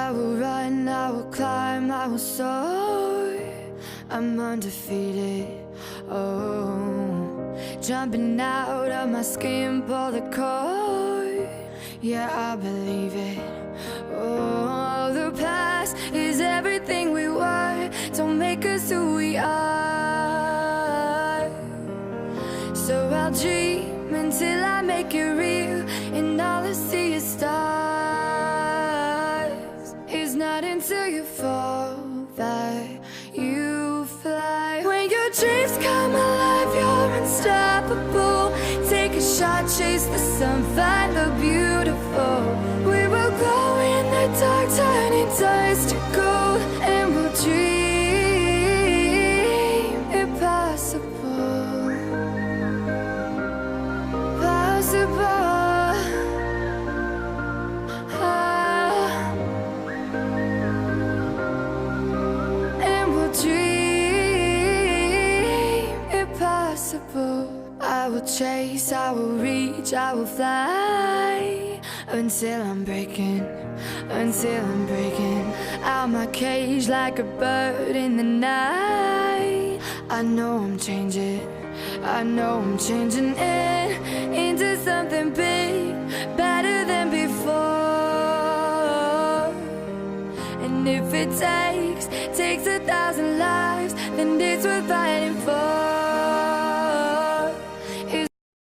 I will run, I will climb, I will soar. I'm undefeated, oh. Jumping out of my skin, pull the cord. Yeah, I believe it. Oh, the past is everything we were. Don't make us who we are. So I'll dream until I make it real, and all I see is stars. It's not until you fall that you fly. When your dreams come alive, you're unstoppable. Take a shot, chase the sun, find the beautiful. We will glow in the dark, turning dust to gold, and we'll dream impossible. Possible. And we'll dream impossible. I will chase, I will reach, I will fly until I'm breaking out my cage like a bird in the night. I know I'm changing into something big, better than before. And if it takes 1,000 lives, then it's worth fighting for.